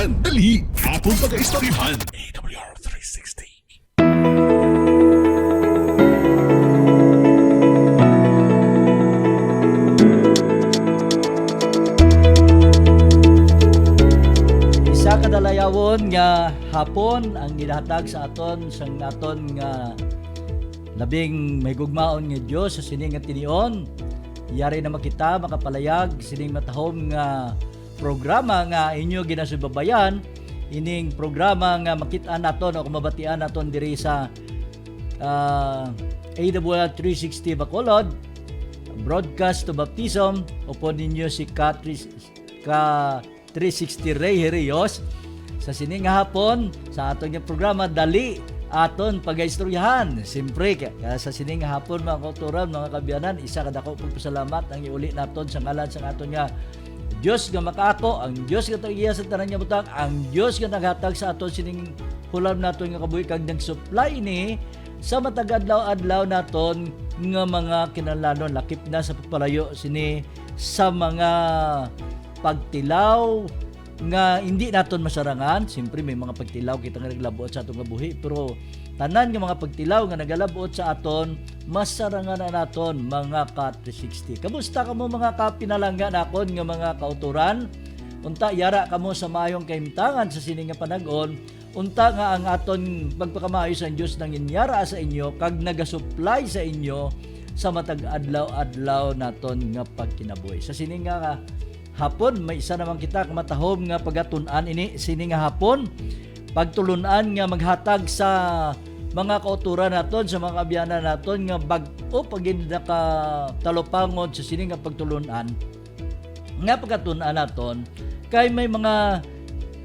istoryahan. Dali, atong pagka-istoryahan. AWR 360. Isa kadalayawon nga hapon ang gihatag sa aton sang aton nga labing may gugmaon nga Dios sa sining nga tinion. Yari na makita makapalayag sining matahom nga programa nga inyo ginasubabayan, ining programa nga makita naton o kumabatian naton diri sa AWR 360 Bacolod, broadcast to baptism upon ninyo si Ka 360 Ray Herios sa sining nga hapon sa aton nga programa dali aton pagaistoryahan. Siyempre sa sining nga hapon mga kauturan, mga kabiyanan, isa kadako pagpasalamat ang iuli naton sa ngalan sa aton nga Dios nga makaako, ang Dios nga tagiya sa tanan nga butang, ang Dios nga naghatag sa aton sining hulam naton nga kabuhi kag nag-supply ni sa matag adlaw-adlaw naton nga mga kinahanglanon lakip na sa pagpalayo sini sa mga pagtilaw nga hindi naton masarangan. Siyempre may mga pagtilaw kita nga naglabuot sa atong kabuhi, pero tanan nga mga pagtilaw nga nagalabuot sa aton masarangan na naton mga Ka 360. Kamusta kamo mga kapinalangga nakon nga mga kauturan? Unta yara kamo sa mayong kahimtangan sa sining nga panag-on. Unta nga ang aton pagpakamaayo sa Dios nang inyara sa inyo kag nagasupply sa inyo sa matag adlaw-adlaw naton nga pagkinabuhi. Sa sining nga hapon may isa naman kita matahom nga pagatun-an ini sini nga hapon pagtulunan nga maghatag sa mga kauturan naton sa mga kabiyanan naton nga bag-o pagin ka talupangod sa sini nga pagtulunan nga pagatunan naton kay may mga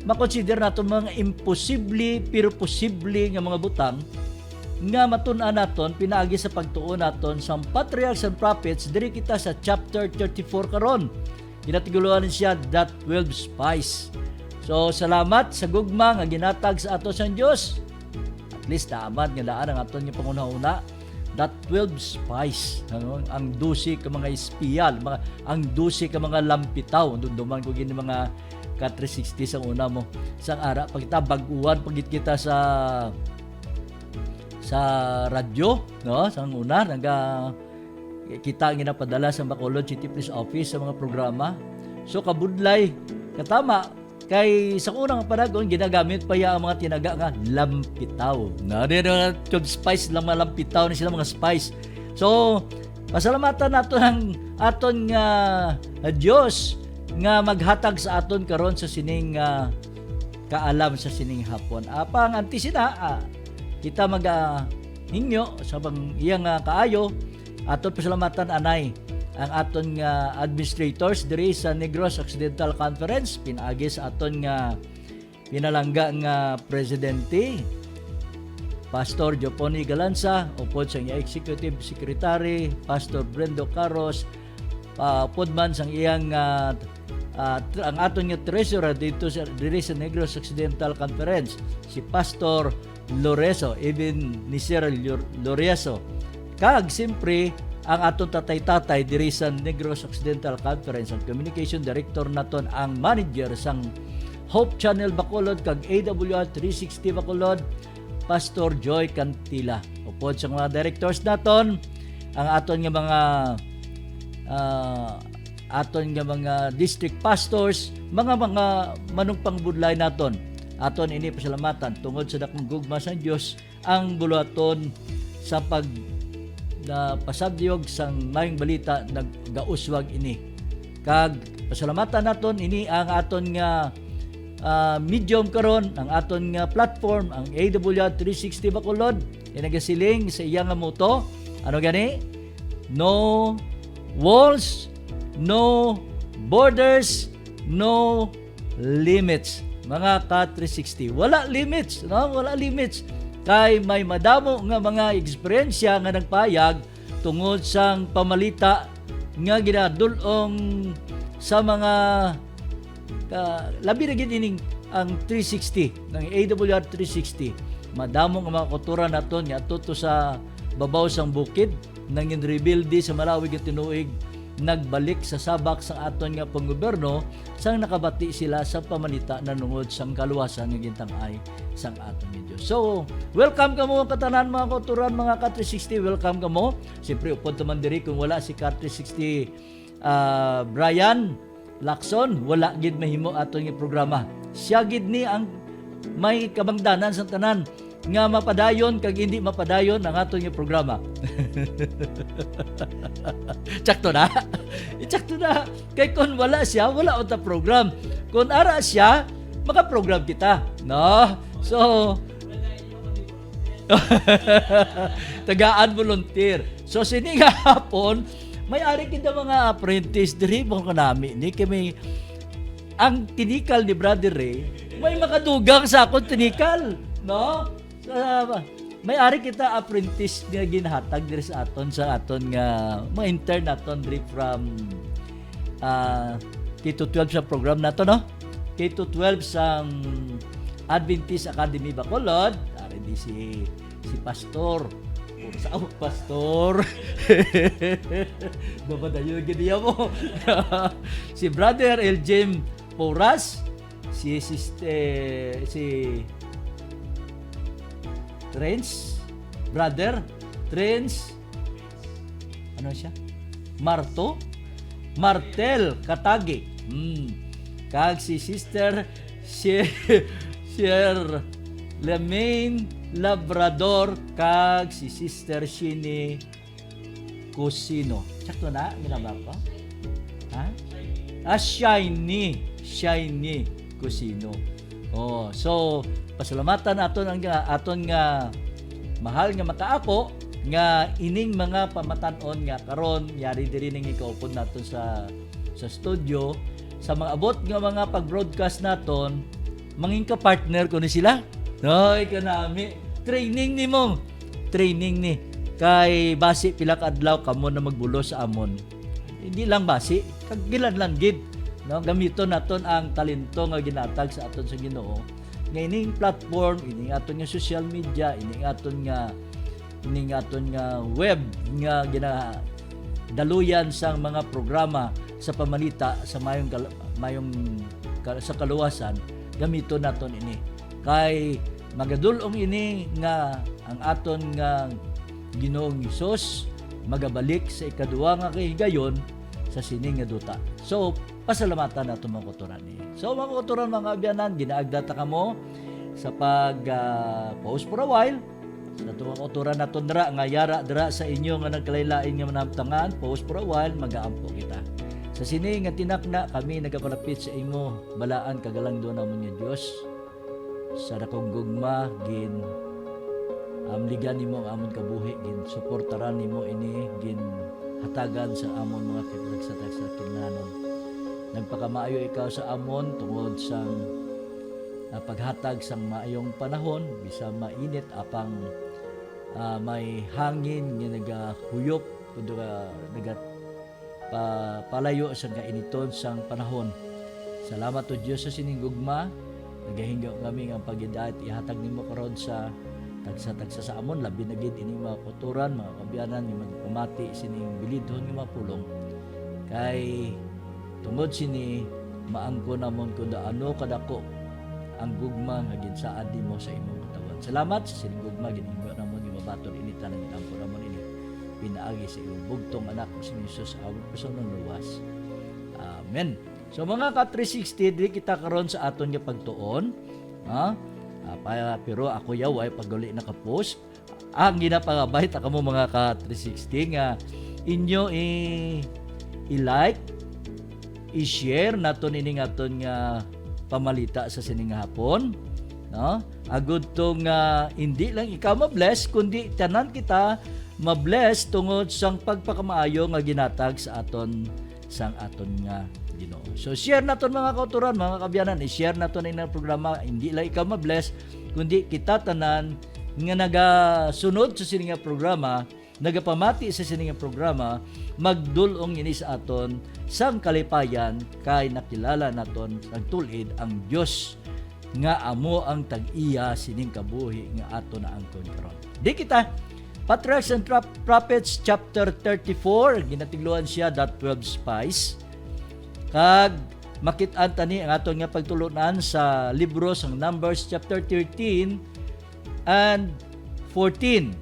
makonsider naton mga imposible pero posible nga mga butang nga matun-an naton pinaagi sa pagtuon naton sa Patriarchs and Prophets diri kita sa chapter 34 karon. Ginatiguluhan siya that 12 spice. So salamat sa gugma nga ginatag sa ato sa Dios. At least naamad nga daan ang aton nga pangunahuna that 12 spice, ang 12 ka mga espiyal, ang 12 ka mga lampitaw. Duman ko gini mga Ka 360 sa una mo sang ara pag kita baguhan pagit kita sa radyo, no, sang una naga kita ang ginapadala sa Bacolod City Police Office sa mga programa. So kabudlay katama kay sa unang panahon ginagamit pa ya ang mga tinaga nga lampitaw. Na mga 12 spice lang mga lampitaw ni sila mga spice. So pasalamatan nato ang aton nga Dios nga maghatag sa aton karon sa sining kaalam sa sining hapon. Apang antisina kita hinyo sa bang iyang kaayo aton pasalamatan anay ang aton nga administrators diri sa Negros Occidental Conference pinaagi sa aton nga pinalangga nga presidente Pastor Joponi Galanza upod sa iyang executive secretary Pastor Brendo Carros podman sang iyang ang aton nga treasurer dito sa diri sa Negros Occidental Conference si Pastor Loreso even ni Sir Loreso. Kag siyempre ang aton tatay-tatay diri sa Negros Occidental Conference ang communication director naton ang manager sang Hope Channel Bacolod kag AWR 360 Bacolod Pastor Joy Cantila. Upod sa mga directors naton ang aton nga mga district pastors, mga manungpang budlay naton. Aton ini pasalamatan tungod sa dakong gugma sa Dios ang buluhaton sa pasadyog sang mayong balita naggauswag ini. Kag pasalamatan naton ini ang aton nga medium karon, ang aton nga platform, ang AWR 360 Bacolod. Nagasiling sa iyang moto. Ano gani? No walls, no borders, no limits. Mga Ka 360, wala limits, no? Wala limits. Kay may madamo nga mga eksperyensya nga nagpayag tungod sang pamalita nga ginadulong sa mga labi na gining ang 360 ng AWR 360. Madamo nga mga kultura naton nga tuto sa babaw sang bukid nang rebuild sa Malawi nga tinuig nagbalik sa sabak sa aton nga panggobyerno sang nakabati sila sa pamanita na nungod sang kaluwasan nga gintang-ay sang aton nga Dios. So, welcome kamo katanan mga kauturan, mga Ka360, welcome kamo. Siyempre upod man diri kung wala si Ka360 Brian Lacson, wala gid mahimo aton nga programa. Siya gid ni ang may kabangdanan sa tanan nga mapadayon kag hindi mapadayon ang aton nga programa. Tsakto na. Tsakto na. Kay kun wala siya, wala ta program. Kun ara siya, maka-program kita. No? So, tagaan volunteer. So, sini nga hapon, may ari kita mga apprentice diri mo kanami ni kami ang tinikal ni Brother Ray, may makadugang sa akong tinikal, no? May ari kita apprentice nga ginhatag diri sa aton nga mga intern naton diri from K-12 sa program nato, no? K-12 sang Adventist Academy Bacolod, ari di si pastor. Sa pastor. Babadayo gid mo. Si Brother Eljem Porras, si Trens, Brother Trens, ano siya? Martel Katagi. Kag si Sister Sher Lemaine Labrador, kag si Sister Shini Cusino. Sakto na ginaba ko? Ha? Shiny Cusino. Oh, so pasalamatan aton nga mahal nga makaapo nga ining mga pamatanon nga karon yari diri ning ikaupod naton sa studio sa mga abot nga mga pag-broadcast naton, mangin ka partner ko ni sila. Ay kanami training ni kay basi pila ka adlaw kamo na magbulo sa amon. Hindi lang basi, kag gilanlan gid, no? Gamiton naton ang talento nga ginatag sa aton sa Ginoo. Nga ining platform, ining aton nga social media, ining aton nga web nga daluyan sang mga programa sa pamanita sa mayong sa kaluwasan, gamiton naton ini. Kay magadulong ini nga ang aton nga Ginoong Hesus magabalik sa ikaduwa nga kahigayon sa sining nga duta. So, pasalamatan nato mga kauturan ni. So, mga kauturan, mga abyanan, ginaagdata kamo sa pause for a while. Sa tuwang kauturan naton dira nga yara dira sa inyo nga nagkalailain nga manamtangan, pause for a while, magaampo kita. Sa sini nga tinakna kami nagapalapit sa imo balaan kagalangdo namon nga Dios. Sa dakong gugma gin amligan nimo ang amon kabuhi, gin suportaran nimo ini, gin hatagan sa amon mga kitagsa sa kinahanglan. Nagpakamaayo ikaw sa amon tungod sang paghatag sang maayong panahon, bisa mainit apang may hangin nga nagahuyop kundo palayo sa kainiton sang panahon. Salamat to Dios sa sining gugma. Nagahingga kami ang pagidait ihatag nimo karon sa tagsa sa amon, labi na gid ini mga kauturan, mga kabyanan nga magpamati sining bilidhon nga mapulong. Kay tungod sini maangko namon kun ano kadako ang gugma nga ginsaad nimo sa imong katawan. Salamat sa sining gugma ginhingga namon nga mabaton ini tanan ampo namon ini. Pinaagi sa imong bugtong anak si Jesus awit personal luwas. Amen. So mga Ka360, dili kita karon sa aton nga pagtuon, pero ako yaw ay paguli na ka-post. Ang ginapangabay ta kamo mga Ka360 nga inyo i-like, i-share naton ini aton nga pamalita sa sining hapon, no? Agud tong hindi lang ikaw ma-bless kundi tanan kita ma-bless tungod sang pagpakamaayo nga ginatag sa aton nga Ginoo. So share naton mga kauturan, mga kabyanan, i-share naton ini programa, hindi lang ikaw ma-bless kundi kita tanan nga nagasunod sa sining programa, nagapamati sa sining programa, magdulong ini sa aton sang kalipayan kay nakilala naton nagtulid ang Dios nga amo ang tag-iya sining kabuhi nga ato na angkon karon. Di kita Patriarchs and Prophets chapter 34 ginatigluan siya that 12 spies. Kag makit-an tani ang aton nga pagtulunan sa libro sang Numbers chapter 13 and 14.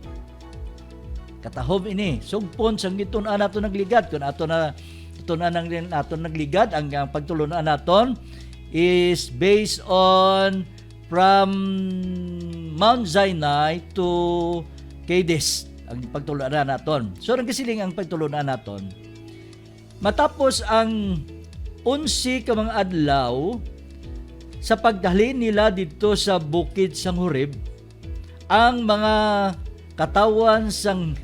Katahom ini sugpon sang gitun-an naton nagligad kun aton na tunan ang aton nagligad ang pagtulunan naton is based on from Mount Sinai to Kadesh ang pagtulunan naton. So nagkasiling ang pagtulunan naton. Matapos ang 11 ka mga adlaw sa pagdalhin nila dito sa bukid sang Horeb, ang mga katawan sang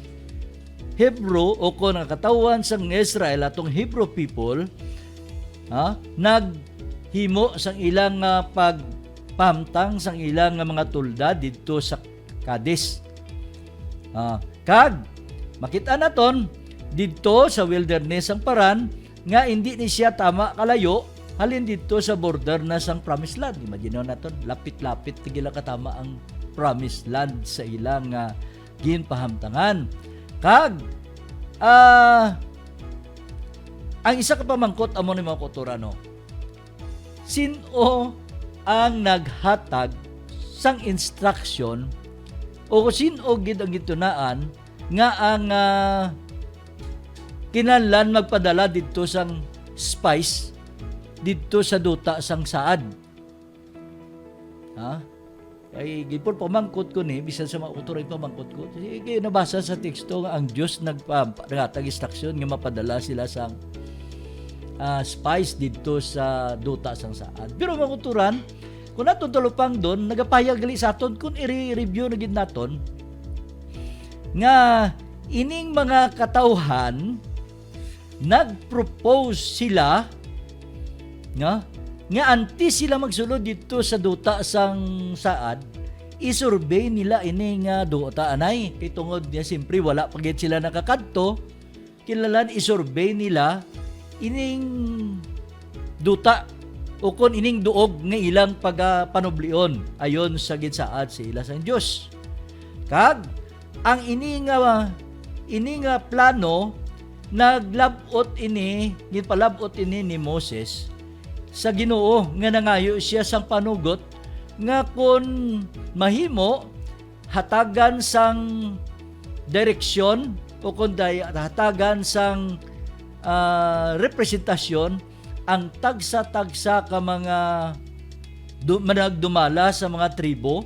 Hebrew o kung ang katawan sang Israel atong Hebrew people naghimo sang ilang pagpamtang sang ilang mga tulda dito sa Kadesh. Kag makita naton dito sa wilderness ang Paran nga hindi ni siya tama kalayo halin dito sa border na sang Promised Land. Imagine naton lapit-lapit tigila katama ang Promised Land sa ilang ginpahamtangan. Kag ang isa ka pamangkot amo ni mga kuturano. Sino ang naghatag sang instruction o sino gid ang gitunaan nga ang kinahanglan magpadala dito sang spies dito sa duta sang Saad. Ay gipon pamangkot ko ni bisan sa mga utoray pamangkot ko. Sige nabasa sa teksto nga ang Dios nagpatag instruction nga mapadala sila sang spies dito sa duta sang Saad. Pero mga uturan kung naton tulupang doon nagapayag gali sa aton kung i-review na gid naton nga ining mga katawhan nag-propose sila nga antes sila magsulod dito sa duta sang Saad, isurvey nila ini nga duta anay kay tungod niya simpre wala pagit sila nakakadto, kilalan isurvey nila ining duta o kon ining duog nga ilang pagapanublion ayon sa ginsaad sa ila sang Dios. Kag ang ini nga plano naglabot ini ginpalabot ini ni Moses sa Ginoo nga nangayo siya sang panugot nga kun mahimo hatagan sang direksyon o kun hatagan sang representasyon ang tagsa-tagsa ka mga managdumala sa mga tribo,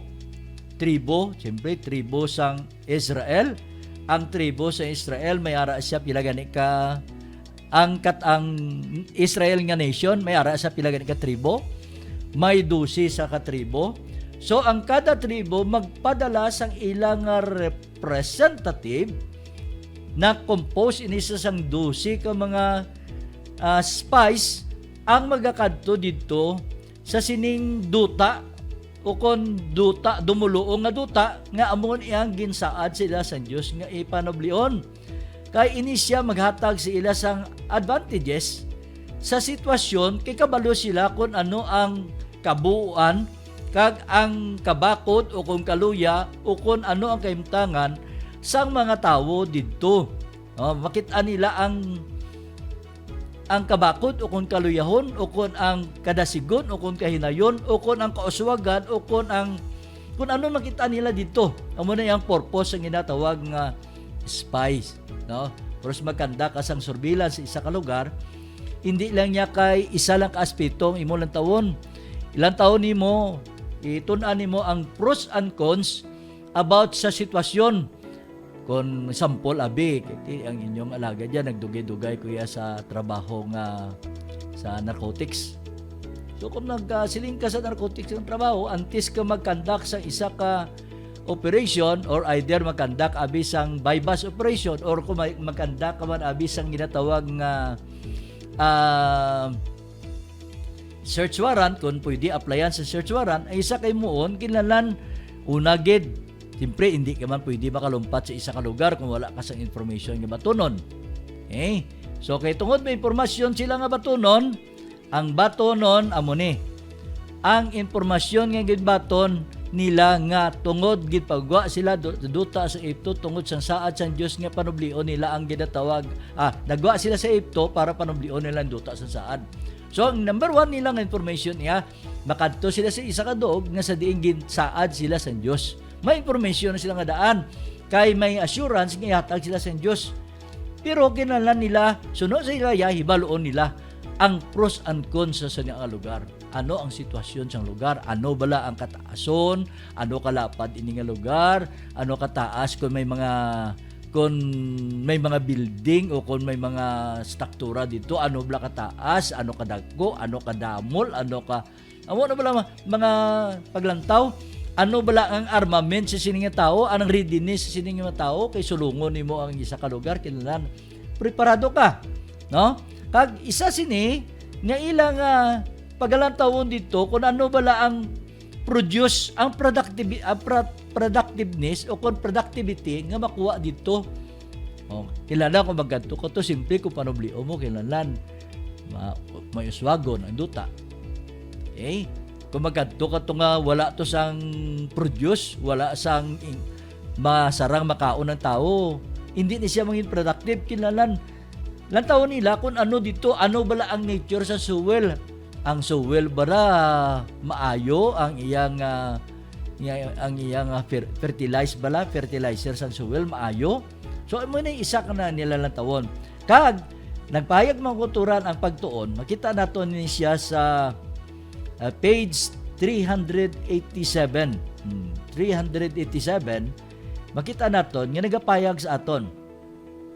siyempre tribo sang Israel. Ang tribo sa Israel may ara siya pila gani ka ang Israel nga nation may ara sa pila gani ka tribo, may 12 sa katribo. So ang kada tribo magpadala sang ilang representative na compose ini sa sang 12 ka mga spies ang magakadto dito sa sining duta o kon duta dumuluong nga duta nga amon iyang ginsaad sila sa Dios nga ipanoblion. Kay ini siya maghatag sa ila sang advantages sa sitwasyon kay kabalo sila kung ano ang kabuuan kag ang kabakod o kung kaluya o kung ano ang kahimtangan sang mga tawo didto. Makita nila ang kabakod o kung kaluyahon o kung ang kadasigon o kung kahinayon o kung ang kauswagan o kung ano makita nila dito. Amo na yung purpose ang ginatawag nga spies, no? Pero magkanda ka sang surveillance sa isa ka lugar, hindi lang niya kay isa lang ka aspetong imo lang tawon. Ilang taon nimo itun-an nimo ang pros and cons about sa sitwasyon. Kung sample abi ang inyong alaga diyan nagdugay-dugay kuya sa trabaho nga sa narcotics. So kung nagsiling ka sa narcotics ng trabaho, antes ka mag-conduct sa isa ka operation or either mag-conduct abi sang bypass operation or kung mag-conduct ka man abi sang ginatawag nga search warrant, kung pwede applyan sa search warrant, ay isa kay muon kinahanglan unagid. Siyempre, hindi ka man pwede makalumpat sa isa ka lugar kung wala ka sa information nga batunon. So, kay tungod may informasyon sila nga batunon, ang batonon, amo ni. Ang informasyon nga gidbaton, nila nga tungod gid pagwa sila duta sa Ehipto tungod sa saad sang Dios nga panublion nila ang ginatawag nagwa sila sa Ehipto para panublion nila ang duta sa saad. So ang number 1 nilang information niya makadto sila sa isa ka duog nga sa diin saad sila sa Dios. May information na sila nga daan kay may assurance nga ihatag sila sa Dios. Pero kinahanglan nila sunod sa ilaya hibaluon nila ang pros and cons sa nga lugar. Ano ang sitwasyon sa lugar? Ano bala ang kataason? Ano kalapad ini nga lugar? Ano kataas kung may mga building o kung may mga struktura dito? Ano bala kataas? Ano kadagko? Ano kadamol? Ano na bala mga paglantaw? Ano bala ang armament sa sining nga tao? Anong readiness sa sining nga tao kay sulungon nimo ang isa ka lugar kinahanglan preparado ka, no? Kag isa sini nga ilang pagalantawon dito kung ano bala ang produce ang productiveness o kung productivity nga makuha dito. Kilala ko maggadto ko to simple kung panublio mo kinahanglan may uswagon ang duta. Okay? Kung maggadto ka to nga wala to sang produce, wala sang masarang makaon ng tao, hindi ni siya maging productive kinahanglan lantaw nila kung ano dito, ano bala ang nature sa soil. Ang soil bara maayo ang iyang fertilizer sa soil maayo. So mo na isa ka na nilalantawon. Kag nagpahayag mga kulturan ang pagtuon, makita nato ni siya sa page 387. 387 makita naton nga nagapayag sa aton.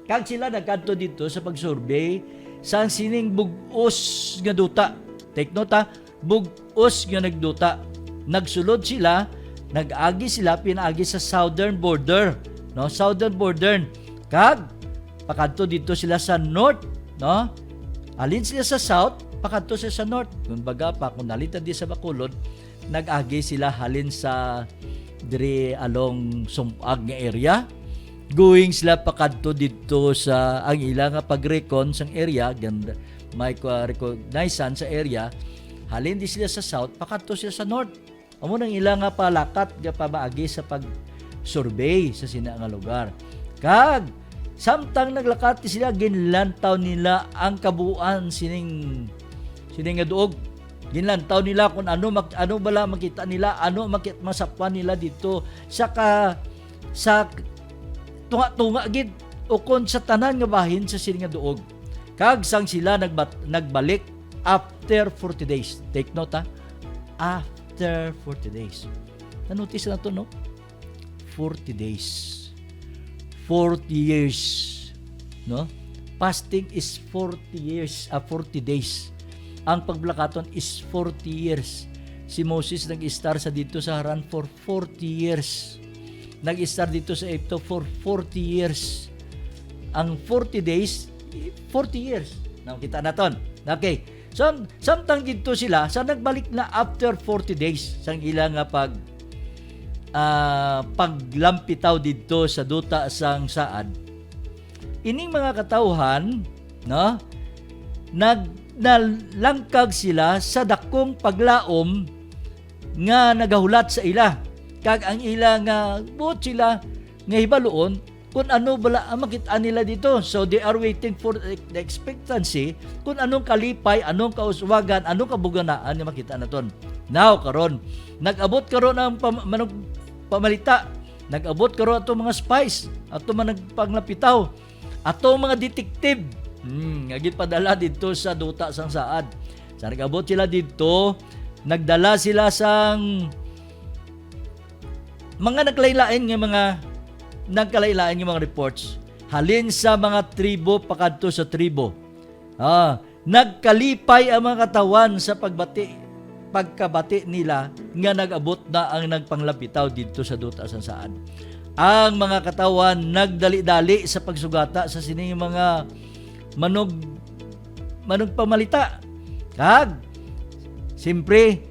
Kag sila nagkadto dito sa pag-survey sa sining bug-os nga duta. Take note bug-os nga nagduta. Nagsulod sila, nag-agi sila pinaagi sa southern border, no? Southern border. Kag pakadto dito sila sa north, no? Alin sila sa south, pakadto sila sa north. Kung baga pa kung nalita di sa Bacolod, nag-agi sila halin sa dire along Sumpag nga area. Going sila pakadto dito sa ang ilang pag-recon sang area, ganda may recognizan sa area, halin di sila sa south, pakadto sila sa north. Amo nang ilang palakat nga pabaagi sa pag-survey sa sina nga lugar. Kag samtang naglakat sila ginlantaw nila ang kabuuan sining nga duog. Ginlantaw nila kung ano bala makita nila, ano masapwan nila dito sa tunga gid o kon sa tanan nga bahin sa sining nga duog. Kag sang sila nagbalik after 40 days. Take note after 40 days. Na-notice na to, no? 40 days. 40 years. No? Fasting is 40 years, 40 days. Ang paglakaton is 40 years. Si Moses nag-star sa dito sa Haran for 40 years. Nag-star dito sa Egypto for 40 years. Ang 40 days, 40 years. Nakita naton. Okay. So, samtang dito sila, sa nagbalik na after 40 days, sang ilang paglampitaw dito sa duta sang saad, ining mga katawhan, no, nalangkag sila sa dakong paglaom nga nagahulat sa ila. Kag ang ila nga buot sila nga hibaluon kung ano bala ang makita nila dito. So they are waiting for the expectancy kung anong kalipay, anong kauswagan, anong kabuganaan nga makita naton. Now karon nag-abot karon ang pamalita, nag-abot karon ato mga spies, ato mga nagpanglapitaw, ato mga detective. Agit padala dito sa duta sang saad. Sa nag-abot sila dito, nagdala sila sang mga nagkalailain nga mga reports halin sa mga tribo pakadto sa tribo. Nagkalipay ang mga katawan sa pagkabati nila nga nag-abot na ang nagpanglapitaw dito sa duta sang saad. Ang mga katawan nagdali-dali sa pagsugata sa sining mga manog pamalita. Kag siyempre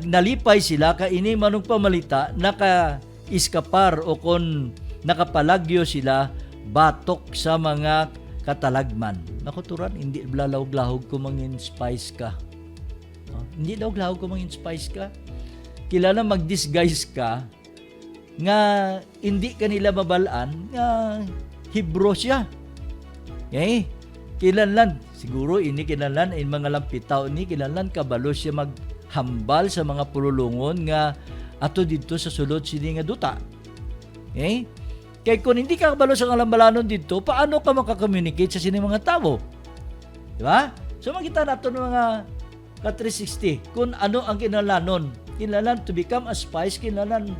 nalipay sila kaini manong pamalita naka-iskapar o kon nakapalagyo sila batok sa mga katalagman. Nakuturan, hindi lalawag-lahog ko mangin spice ka. Hindi daw lahog ko mangin spice ka. kilala mag-disguise ka nga hindi kanila mabalaan nga Hebrew siya. Okay? Kinahanglan siguro ini kinahanglan in mga lampitaw ni kinahanglan kabalo siya maghambal sa mga pululungon nga ato dito sa sulod sini nga duta. Okay? Kaya kung hindi ka kabalo sa kalambalanon dito, paano ka makakommunicate sa sini mga tao? Di ba? So makita nato ng mga ka-360 kung ano ang kinahanglanon. Kinahanglan to become a spice, kinahanglan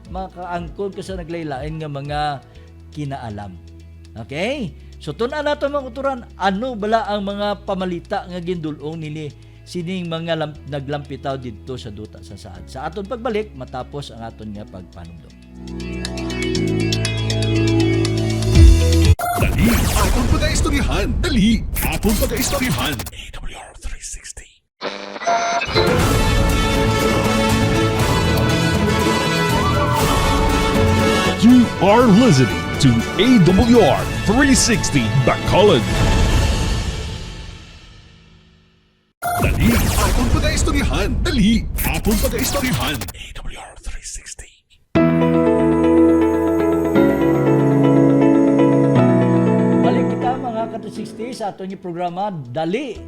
makaangkon ka sa naglailain nga mga kinaalam. Okay? So tun-an nato mga kuturan, ano bala ang mga pamalita nga gindulong nili sining mga naglampitaw dito sa duta sa saad. Sa aton pagbalik matapos ang aton nga pagpanumdum. Dali, atong pag-aistoryahan. Dali, atong pag-aistoryahan. AWR 360. You are listening to AWR 360 Bacolod. Dali, atong pag-aistoryahan. Dali, atong pag-aistoryahan. AWR 360. Balik kita mga ka-360 sa aton yung programa Dali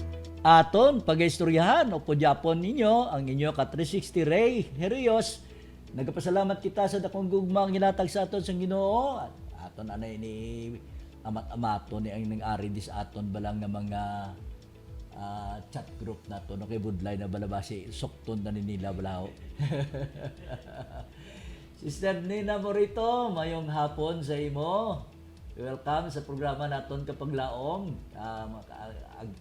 aton pag-istoryahan o podyapon ninyo ang inyo ka-360 Ray Herios. Nagapasalamat kita sa dakong gugmang ginatag sa aton sa Ginoo. Aton anay ni amat-amaton ni ang nang-ari dis aton balang nga mga chat group nato no kay budlay na balabasi sukton na nila balaw. Sister Nina Morito, mayong hapon sa imo. Welcome sa programa naton kapag laong.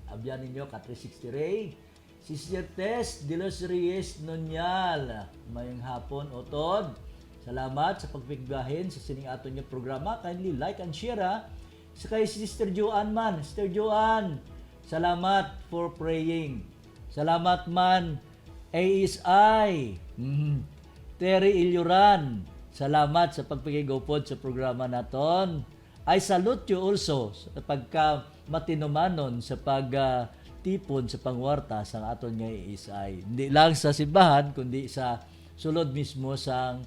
Abyan ninyo ka-360 Ray. Sister Tess de los Reyes Nonyal, mayong hapon utod. Salamat sa pagpigbahin sa sining aton nga programa. Kindly like and share ha. Sa kay Sister Joanne man. Sister Joanne, salamat for praying. Salamat man ASI. Terry Ilyuran, salamat sa pagpigigopod sa programa naton. I salute you also sa pagka matinumanon sa pagtipon sa pangwarta sa aton nga ASI. Hindi lang sa simbahan kundi sa sulod mismo sa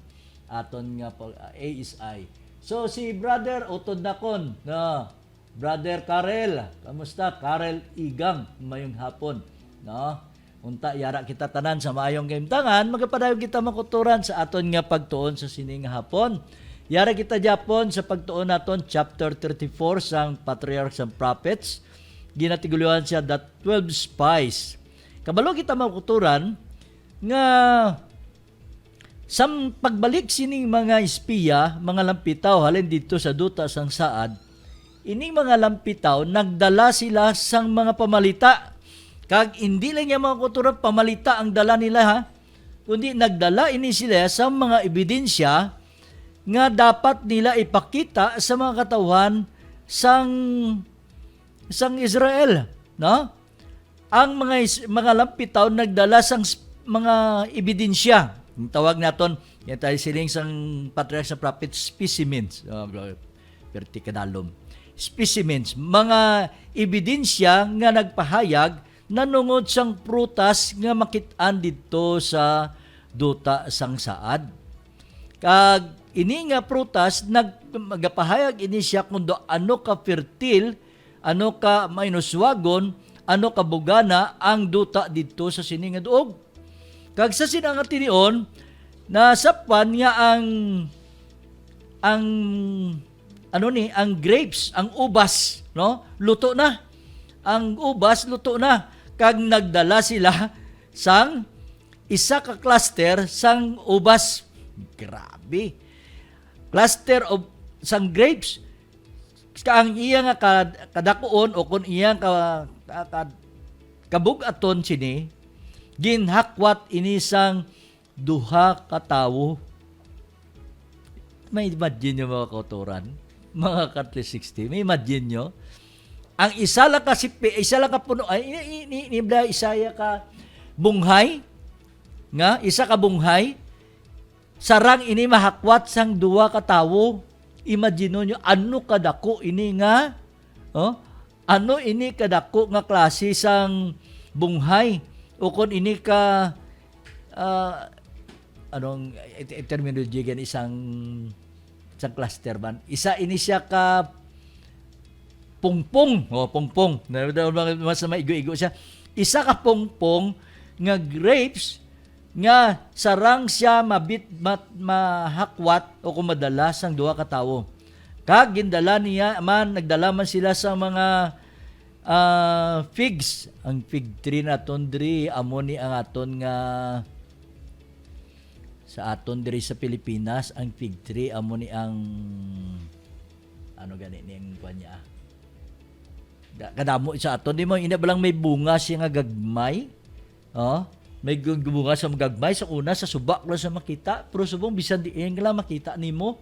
aton nga ASI. So si Brother Utod Nakon, no. Brother Karel, kamusta? Karel Igang, mayong hapon, no. Unta yara kita tanan sa maayong kaimtangan, magapadayon kita makuturan sa aton nga pagtuon sa sining hapon. Yara kita Japon sa pagtuon naton chapter 34 sang Patriarchs and Prophets. Ginatiguluhan siya the 12 spies. Kabalo kita makuturan nga sa pagbalik sining mga espiya, mga lampitaw halin dito sa duta sang saad. Ining mga lampitaw nagdala sila sang mga pamalita. Kag hindi lang yung mga kuturang pamalita ang dala nila ha, kundi nagdala ini sila sa mga ebidensya nga dapat nila ipakita sa mga katawhan sang Israel, no? Ang mga lampitaw nagdala sang mga ebidensya. Ang tawag naton, yan tayo siling sang Patriarchs and Prophets, specimens. Vertikadalom. Specimens, mga ebidensya nga nagpahayag nanungod sang prutas nga makit-an dito sa duta sang saad. Kag ini nga prutas magapahayag ini siya kung ano ka fertile, ano ka mainuswagon, ano ka bugana ang duta dito sa sini nga duog. Kag sa sinanga tinion nasapan nga ang grapes, ang ubas, no? Luto na. Ang ubas luto na. Kag nagdala sila sang isa ka cluster sang ubas. Grabe. Cluster of sang grapes. Ang iya nga kadakuon o kung iya kabugaton sini, ginhakwat ini sang duha ka tawo. May imagine nyo mga kauturan, mga ka-360, may imagine nyo. Ang isa lang ka puno, isaya ka bunghay, nga, isa ka bunghay, sarang ini mahakwat sang duwa ka tawo. Imagine nyo, ano kadako ini nga, ano ini kadako nga klase sang bunghay, o kung ini ka anong terminology gan isang cluster man. Isa ini siya ka pungpong. Pungpong. Mas maigo-igo siya. Isa ka pungpong nga grapes nga sarang siya mahakwat o kumadala sang duha ka tawo. Kag gindala niya man, nagdala man sila sa mga figs. Ang fig tree naton diri amo ni ang aton nga sa aton diri sa Pilipinas, ang fig tree amo ni ang ano gani ni ang kunya. Kadamo sa aton di mo ina balang may bunga siya nga gagmay. May bunga sa gagmay sa una sa subak lang sa makita, pero subong bisan di lang makita nimo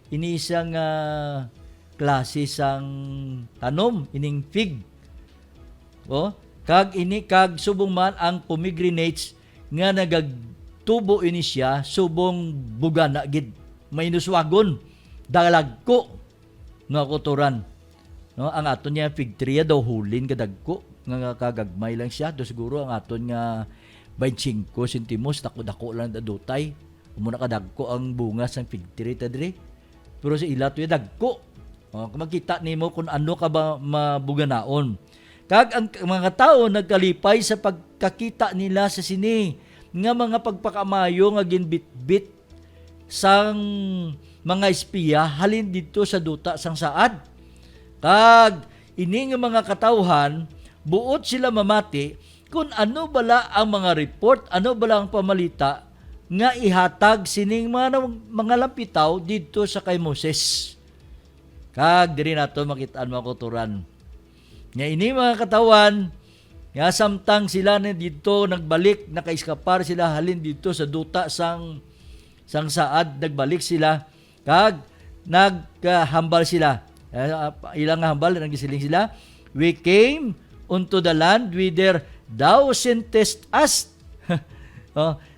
ini isang klase sang tanom ining fig. Kag subong man ang pomegranates nga nagagtubo ini siya subong bugana gid mainuswagon dalagko nga kotoran. Ang aton niya fig tree daw hulin kadagko nga kagagmay lang siya. Do siguro ang aton nga 25 sentimos dako-dako lang dadutay. Umuna kadagko ang bunga sang fig tree ta diri. Pero sa ila toy dagko. Kung makita nimo kung ano ka ba mabuganaon. Kag ang mga tao nagkalipay sa pagkakita nila sa sini nga mga pagpakamayo nga ginbitbit sang mga espiya halin dito sa duta sang saad. Kag ini nga mga katawhan buot sila mamati kung ano bala ang mga report, ano bala ang pamalita nga ihatag sining mga lampitaw dito sa kay Moses. Kag diri nato makitaan mga kuturan. Nga ini mga katawan, nga samtang sila na dito nagbalik, nakaiskapar sila halin dito sa duta sang saad, nagbalik sila, kag naghambal sila. Ilang hambal, nagisiling sila, we came unto the land whither thou sentest us.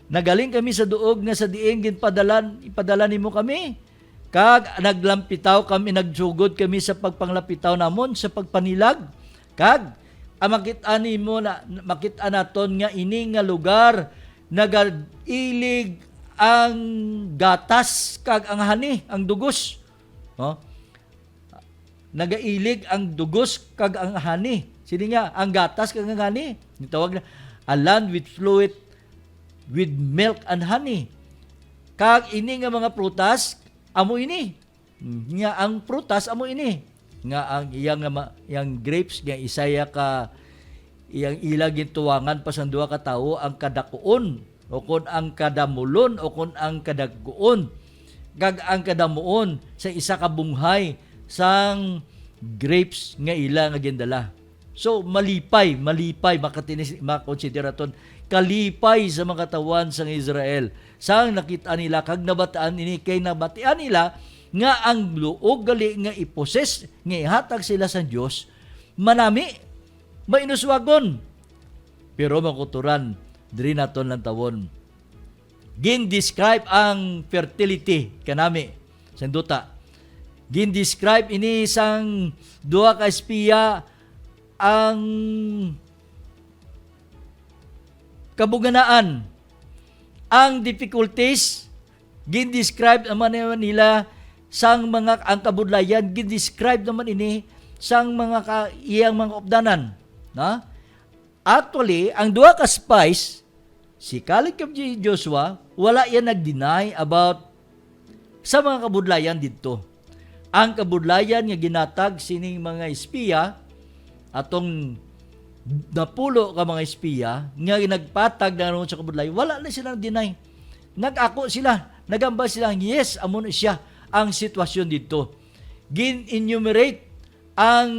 Nagaling kami sa duog nga sa dieng ipadala nimo kami. Kag naglampitaw kami, nagsugod kami sa pagpanglapitaw namon sa pagpanilag. Kag makita nimo na makita naton nga ini nga lugar nagailig ang gatas kag ang hani, ang dugos. Nagailig ang dugos kag ang hani. Sini nga ang gatas kag ang hani. Nitawag na a land with fluid with milk and honey. Kag ini nga mga prutas amo ini. Nga ang prutas amo ini. Nga ang iyang grapes nga isaya ka iyang ilagin tuwangan pa sang duha ka tawo ang kadakuon o kun ang kadamulon o kun ang kadagkuon. Kag ang kadamuon sa isa ka bunghay sang grapes nga ila nga gindala. So malipay makonsideraton kalipay sa mga katawan sang Israel. Sang nakita nila kag nabataan ini kay nabatian nila nga ang luog gali nga iposes nga ihatag sila sa Dios manami mainuswagon. Pero makuturan diri naton lang tawon. Gin-describe ang fertility kanami sang duta. Gin-describe ini sang duha ka espiya ang kabuganaan, ang difficulties, gin-describe naman nila sang mga ang kabudlayan, gin-describe naman ini sang mga iyang mga opdanan. Actually, ang duha ka spies, si Caleb kag Joshua, wala yan nag-deny about sa mga kabudlayan dito. Ang kabudlayan nga ginatag sining mga espiya atong napulo ka mga espiya nga nagpatag na sa kabudlayan, wala na silang deny. Nag-ako sila, nagamba sila, yes, amo na siya ang sitwasyon dito. Gin-enumerate ang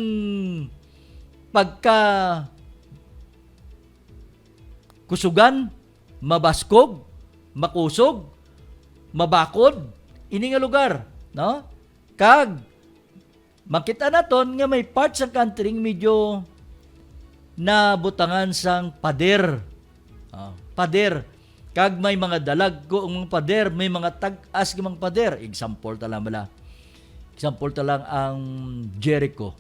pagka kusugan, mabaskog, makusog, mabakod, ini nga lugar, no? Kag makita naton nga may parts sa country medyo nabutangan sang pader. Pader. Kag may mga dalag ko ang mga pader, may mga tag-as ng mga pader. Example lang ang Jericho.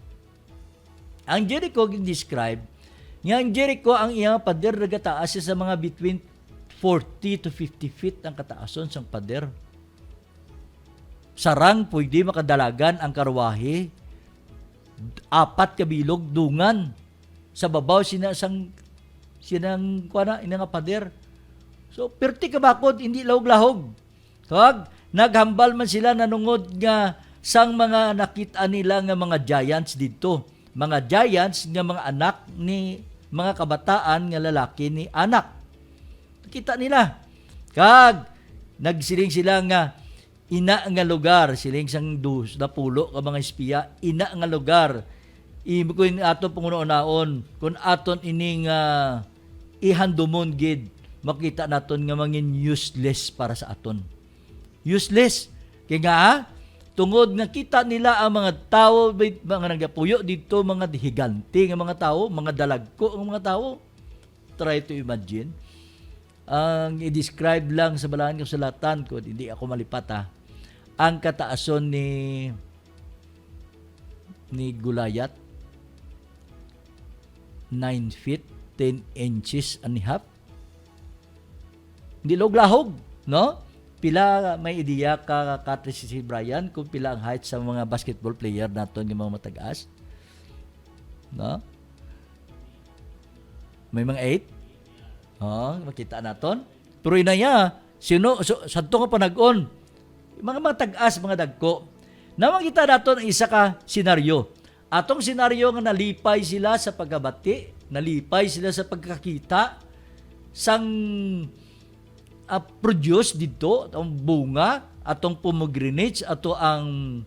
Ang Jericho describe nga ang Jericho ang iyang pader nagataas sa mga between 40 to 50 feet ang kataason sang pader. Sarang pwede makadalagan ang karwahe, 4 ka bilog dungan sa babaw sinang kuana ina nga pader. So perti ka bakod hindi lahog-lahog. Kag naghambal man sila nanungod nga sang mga nakita nila nga mga giants dito. Mga giants nga mga anak ni mga kabataan nga lalaki ni anak. Kita nila. Kag nagsiling sila nga ina nga lugar, siling sang na pulo ka mga espiya, ina nga lugar. Kun aton pangunaon kun aton ining ihandumon gid, makita naton nga mangin useless para sa aton. Useless. Kaya nga tungod nga kita nila ang mga tao, mga nagapuyo dito, mga higante nga mga tao, mga dalagko nga mga tao. Try to imagine. Ang i-describe lang sa balaan ng sulatan ko, hindi ako malipat ang kataason ni Gulayat, 9 feet, 10 inches and a half. Hindi lahog, no? Pila may ideya ka Katris si Brian kung pila ang height sa mga basketball player naton ng mga matagas? No? May mga 8? Makita naton. Pero inaya, sadto nga panag-on. Mga matagas, mga dagko. Namakita naton ang isa ka senaryo. Atong senaryo nga nalipay sila sa pagkabati, nalipay sila sa pagkakita, sang produce dito, atong bunga, atong pomegranates, ato ang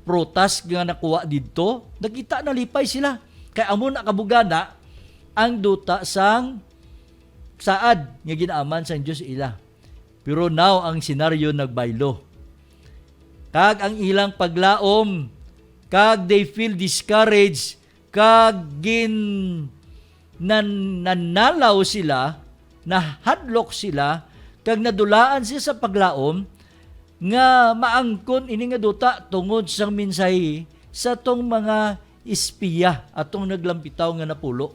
prutas nga nakuha dito, nakita nalipay sila. Kaya amo na kabugana ang duta sang saad nga ginaaman sang Dios ila. Pero now ang senaryo nagbaylo. Kag ang ilang paglaom, kag they feel discouraged, kag nanalaw sila, nahadlok sila, kag nadulaan siya sa paglaom, nga maangkon ini nga duta tungod sang mensahe sa tong mga espiya atong naglampitaw nga napulo.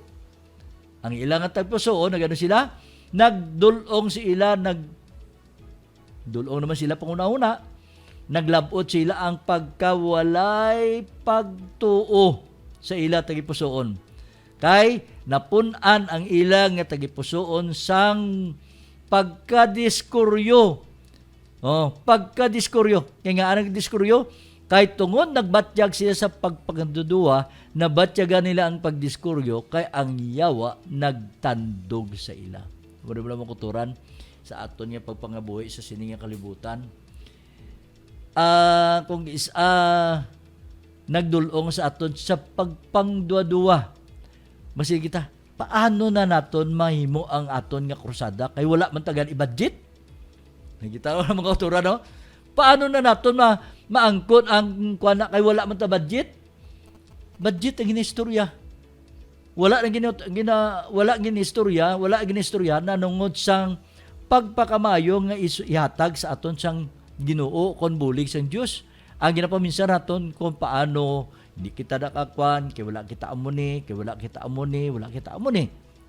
Ang ilang nga tagpusoon, nagano sila? Nagdulong naman sila panguna-una. Naglabot sila ang pagkawalay pagtuo sa ila tagipusoon. Kay napunan ang ilang nga tagipusoon sang pagkadiskuryo. Pagkadiskuryo. Kaya nga anong diskuryo? Kay tungod nagbatyag sila sa pagpaganduduwa, nabatyagan nila ang pagdiskuryo, kay ang yawa nagtandog sa ila. Wala mo kuturan sa aton nga pagpangabuhi sa sining nga kalibutan. Kung nagdulong sa aton sa pagpangduwa-duwa. Masig kita, paano na naton mahimo ang aton nga krusada kay wala man tagan i-budget? Nakita ko mga kuturan, no? Paano na naton maangkon ang kuana kay wala man ta budget? Budget ang ginistorya. Wala ginistorya nanungod sang pagpakamayo nga ihatag sa aton sang Ginoo kon bulig sang Dios. Ang ginapaminsan naton kung paano hindi kita nakakwan, kay wala kita amuni.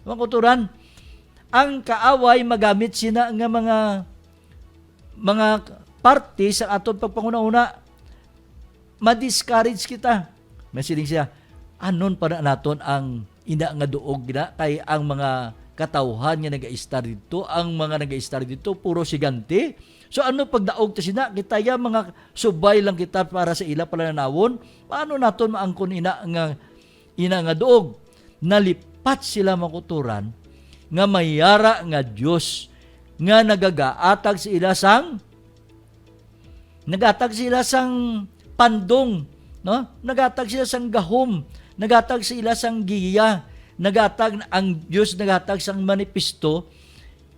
Mga kuturan, ang kaaway magamit sina nga mga parte sa aton pagpanguna-una, ma-discourage kita. Masiling siya, anon pa na naton ang ina nga duog na kay ang mga katawhan nga nag-i-star dito, ang mga nag-i-star dito, puro sigante. So ano pagdaog ta sina, kita ya mga subay lang kita para sa ila palanawon, paano naton maangkon ina nga duog? Nalipat sila makuturan, nga mayara nga Dios nga nagagaatag sa ila sang pandong, no? Nagatag sila sang gahom, nagatag sa ila sang giya, nagatag ang Dios, nagatag sang manifesto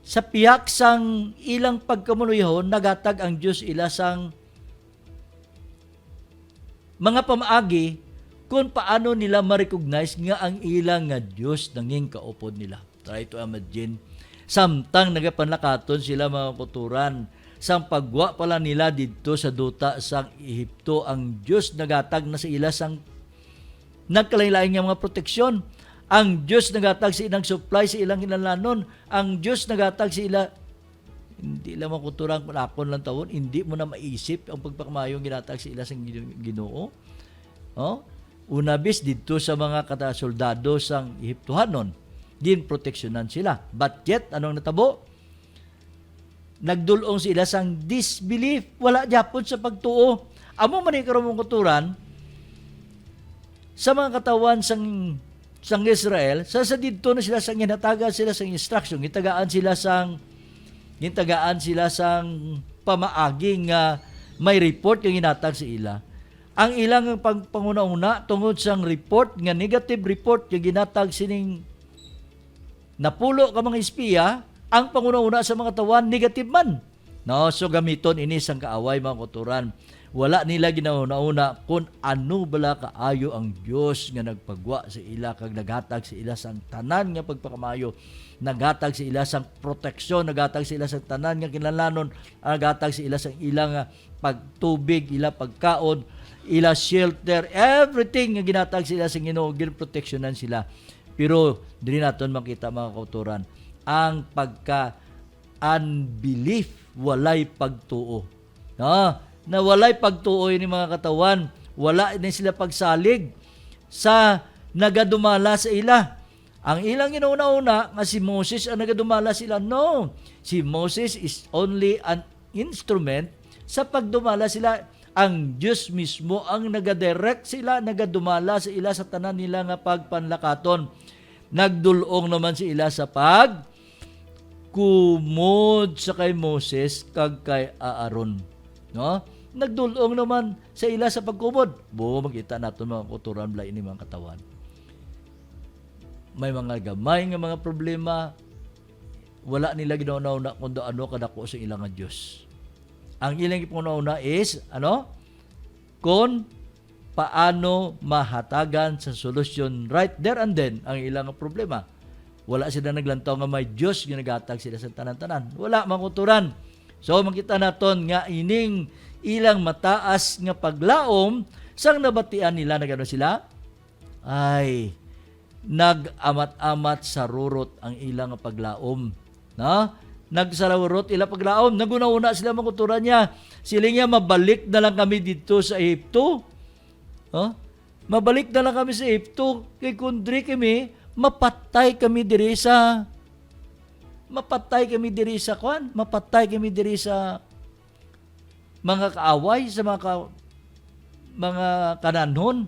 sa piyak sang ilang pagkamuluyhon, nagatag ang Dios ila sang mga pamaagi kung paano nila ma-recognize nga ang ilang nga Dios nanging kaupod nila. Try to imagine. Samtang nagapanlakaton sila mga kuturan, sang pagwa pala nila dito sa duta sang Ehipto, ang Dios nagatag na sa ila sang nagkalain-lain nga mga proteksyon. Ang Dios nagatag sa ilang supply sa ilang kinahanglanon. Ang Dios nagatag sa ila. Hindi lang makuturang kunakon lang taon, hindi mo na maisip ang pagpakamayong ginatag sa ila sa Ginoo. Oh? Una bis dito sa mga soldado sang Ehiptohanon, din proteksyonan sila. But yet, anong natabo? Nagdulong sila sang disbelief. Wala gyapon sa pagtuo. Amo man karon mong kuturan sa mga katawan sang Israel, sa didto na sila sang ginatagan sila sang instruction, gitagaan sila sang pamaaging may report yung ginatag sa ila. Ang ilang panguna-una tungod sang report nga negative report yung ginatag sining napulo ka mga espiya, ang panguna-una sa mga tawan negative man. No, so gamiton ini sang kaaway mga kuturan. Wala nila ginauna-una kung ano bala kaayo ang Dios nga nagpagwa sa ila kag naghatag sa ila sang tanan nga pagpakamayo, naghatag sa ila sang proteksyon, naghatag sa ila sang tanan nga kinahanglanon, naghatag sa ila sang ilang pagtubig, ila pagkaon, ila shelter, everything nga ginatag sila sa Ginoo, ginproteksyonan sila. Pero dili naton makita mga kauturan ang pagka unbelief, walay pagtuo. Na walay pagtuo ni mga katawan, wala din sila pagsalig sa nagadumala sa ila. Ang ilang ginauna-una nga si Moses ang nagadumala sila. No, si Moses is only an instrument sa pagdumala sila. Ang Diyos mismo ang nagadirect sila, nagadumala sa ila sa tanan nila nga pagpanlakaton. Nagdulong naman si ila sa kumod sa kay Moses kag kay Aaron. No? Nagdulong naman sa ila sa pagkumod. Makita natin mga kuturan blay ini mga katawan. May mga gamay nga mga problema, wala nila ginauna-una kung ano kadako sa ilang nga Diyos. Ang ilang ipunauna is, kung paano mahatagan sa solusyon right there and then ang ilang problema. Wala sila naglantaw nga may Diyos ginagatag sila sa tanan-tanan. Wala makuturan. So makita naton nga ining ilang mataas nga paglaom sang nabatian nila na gano'n sila ay nag-amat-amat sa rurot ang ilang paglaom. Nagsarawrot ila paglaom, naguna-una sila makuturan niya. Sila niya mabalik na lang kami dito sa Ehipto. Mabalik na lang kami sa Ehipto kay kundri kami mapatay kami diri sa mga kaaway, sa mga kananhon.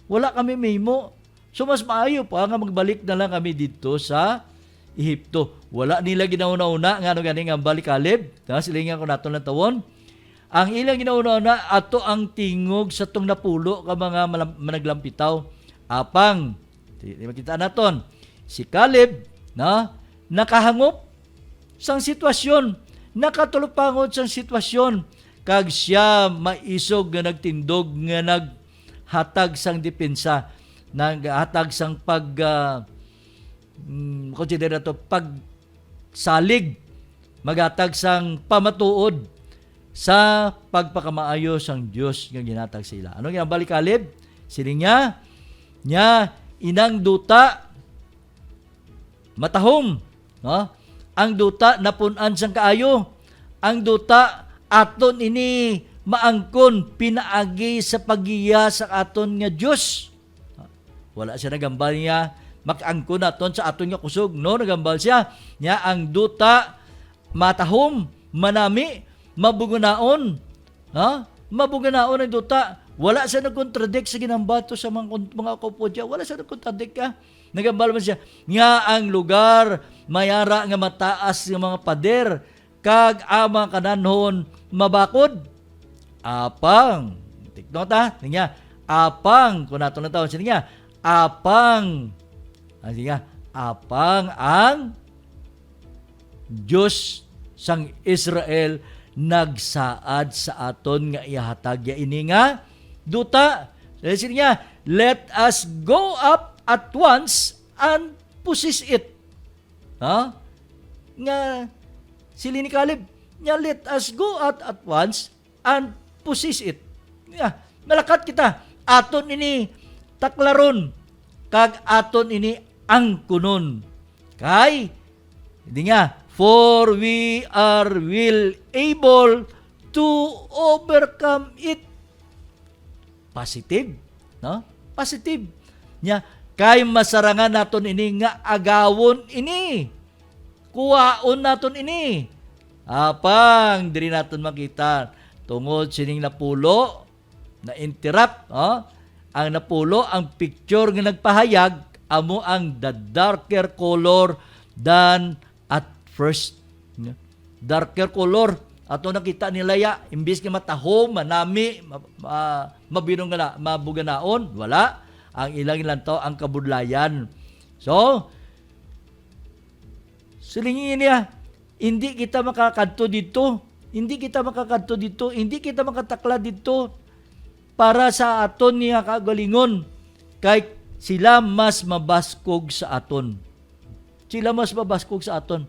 Wala kami mahimo. So mas maayo pa nga magbalik na lang kami dito sa Ehipto. Wala nila ginauna-una nga ganing ang balikalib. Sila nga kung nato ng tawon. Ang ilang ginauna-una ato ang tingog sa tong napulo ka mga managlampitaw. Apang makita naton si Caleb nakahangop sang sitwasyon, nakatulupangod sang sitwasyon, kag siya maisog nga nagtindog nga naghatag sang depensa, naghatag sang consider to pagsalig, maghatag sang pamatuod sa pagpakamaayo sang Dios nga ginatag sila. Ano nga balik Caleb? Siling nya inang duta matahom, ang duta napunan sang kaayo, ang duta aton ini maangkon pinaagi sa pagiya sa aton nga Dios. Wala siya nagambal niya makangkon naton sa aton nga kusog, nagambal siya nya ang duta matahom, manami, mabugunaon. Mabugunaon ang duta. Wala siya nagkontradict sa ginambato sa mga kapodya. Wala siya nagkontradict ka. Nagambal man siya nga ang lugar mayara nga mataas nga mga pader kag amang kananhon mabakod. Apang tiknota niya apang kun nato na taon siya apang ang Diyos sang Israel nagsaad sa aton nga ihatag ya ini nga duta. Sabi niya, let us go up at once and possess it. Nga sili ni Caleb, nga let us go out at once and possess it. Malakat kita, aton ini taklaron, kag aton ini ang kunon. Kay, hindi nga, for we are will able to overcome it. Positive, no? Positive. Nya, kay masarangan naton ini nga agawon ini. Kuwaon naton ini. Apang diri naton makita tungod sining napulo na interrupt, ang napulo ang picture nga nagpahayag amo ang the darker color than at first. Darker color ato nakita nila ya imbis nga matahom, manami, mabinong nga mabuganaon, wala. Ang ilang lantaw ang kabudlayan. So, silingin niya, hindi kita makakadto dito. Hindi kita makakadto dito. Hindi kita makatakla dito para sa aton niya kagalingon. Kay sila mas mabaskog sa aton. Sila mas mabaskog sa aton.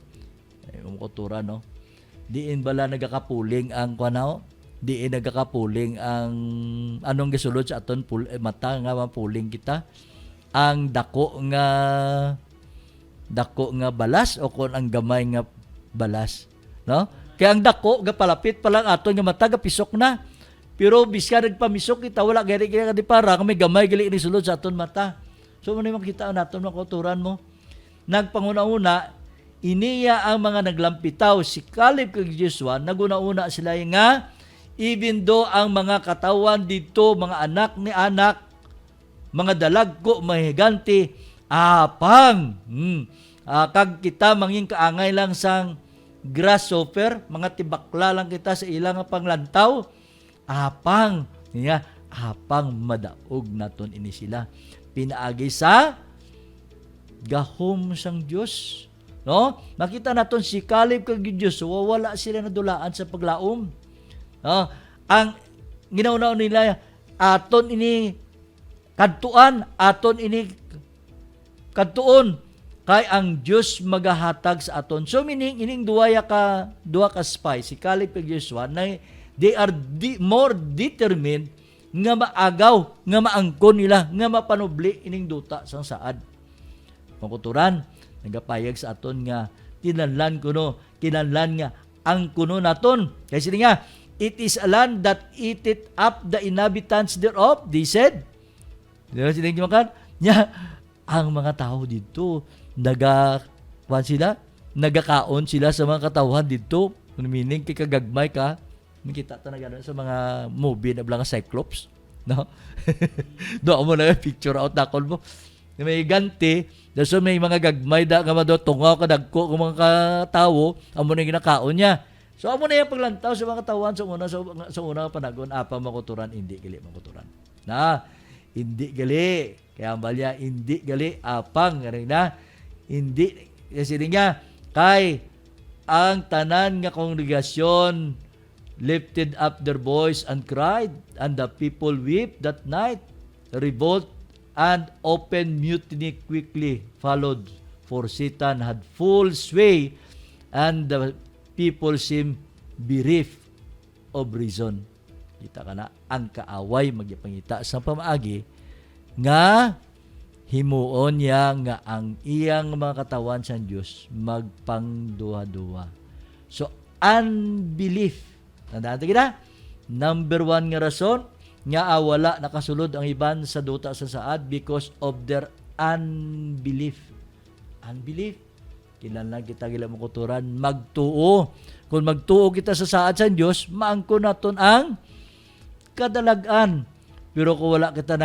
Ay, umukutura, no? Diin bala nagakapuling ang kwanaw? Diin nagakapuling ang anong gisulod sa aton mata nga mapuling kita? Ang dako nga balas o kon ang gamay nga balas, no? Kaya ang dako gapalapit pa lang aton nga mata gapisok na. Pero biska nagpamisok kita wala gari ka di para kami gamay gali ni sulod sa aton mata. So man makita naton mga kauturan mo. Nagpanguna-una iniya ang mga naglampitaw si Caleb kag Joshua naguna-una sila nga even though ang mga katawan dito mga anak ni anak mga dalagko mahigante apang kag kita manging kaangay lang sang grasshopper mga tibakla lang kita sa ilang panglantaw apang niya apang madaog naton ini sila pinaagi sa gahom sang Dios, no? Makita naton si Caleb kag Joshua wala sila nadulaan sa paglaom, no? Ang ginauna nila aton ini kadtuan aton ini kadtuon kay ang Dios magahatag sa aton. So meaning ining duwa ka spy si Caleb kag Joshua na they are more determined nga maagaw nga maangkon nila nga mapanubli ining duta sang saad. Makuturan nagapayag sa aton nga kinahanglan nga ang kuno naton kay sini nga it is a land that eateth up the inhabitants thereof, they said. Diba sila makan? Nya, ang mga tao dito, nagakaon sila sa mga katawan dito. Meaning, kagagmay ka. Nakita ta na gano'n sa mga movie na blang Cyclops. No? Doon mo na picture out na mo. May ganti, so may mga gagmay da nga mado tungaw kadagko ng mga tao, amo na ginakaon niya. So amo na yung paglantaw sa mga katawan sa unang panagon apa makuturan hindi gali makuturan. Na hindi gali kaya balya hindi gali apang na hindi kasi nga kay ang tanan nga kongregasyon lifted up their voice and cried, and the people wept that night. Revolt and open mutiny quickly followed, for Satan had full sway and the people seemed bereft of reason. Kita ka na, ang kaaway magyapangita sa pamaagi nga himuon niya nga ang iyang mga katawan sa Diyos magpangduha-duha. So, unbelief. Tandaan kita, number one nga rason, nga wala nakasulod ang iban sa duta sa saad because of their unbelief. Unbelief. Kinahanglan kita gila makuturan magtuo. Kung magtuo kita sa saad sa Dios, maangkon naton ang kadalagan. Pero kung wala kita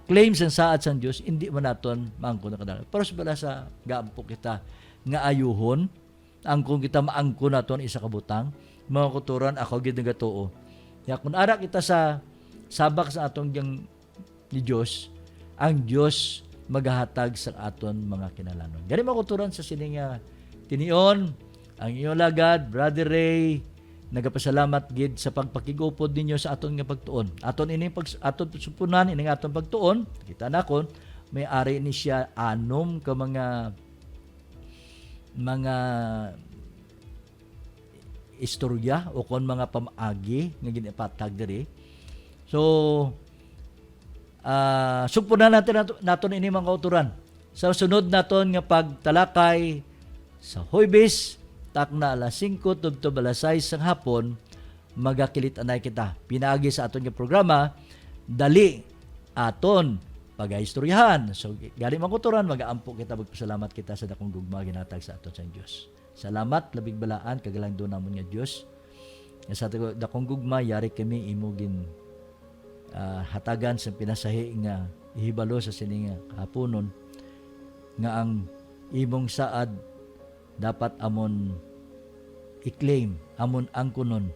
claim sa saad sa Dios, hindi man naton maangkon ang kadalagan. Pero bala sa gaampo kita nga ayuhon, angkon kita maangkon naton isa ka butang, mga kuturan ako gid nagatuo. Ya kung ara kita sa sabak sa atong yang ni Dios, ang Dios magahatag sa aton mga kinahanglan. Gani makuturan sa sining tinion ang iyong lagad, Brother Ray, nagapasalamat gid sa pagpakigupod ninyo sa aton nga pagtuon. Aton ini aton supunan ini aton pagtuon, kita nakon may ari ni siya anom ka mga istorya o kon mga pamaagi nga ginapatag diri. So, supunan natin ini mga kauturan. Sa sunod naton nga pagtalakay sa Huwebes, takna alas 5 tubtob alas 6 sang hapon, magakilit anay kita. Pinaagi sa aton nga programa, dali aton pagaistoryahan. So gali makuturan, magaampo kita, magpasalamat kita sa dakong gugma ginatag sa aton sa Dios. Salamat labing balaan kagalang do namon nga Dios. Sa dakong gugma yari kami imugin hatagan sa pinasahi nga ihibalo sa sininga haponon nga ang imong saad dapat amon i-claim, amon angkunon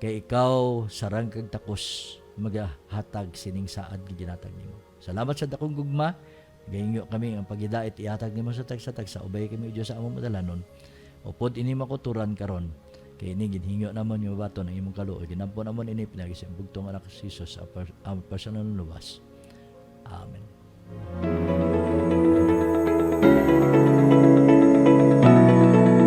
kay ikaw sarang kag takos magahatag sining saad ginatag nimo. Salamat sa dakong gugma. Gayinyo kami ang pagidait ihatag nimo sa tagsa ubay kami Dios sa among madalanon. Upod ini makuturan karon kay ini ginhingyo namon yung baton ang imong kaluoy. Ginampon namon ini pinagi sa bugtong anak sa Jesus sa personal luwas. Amen.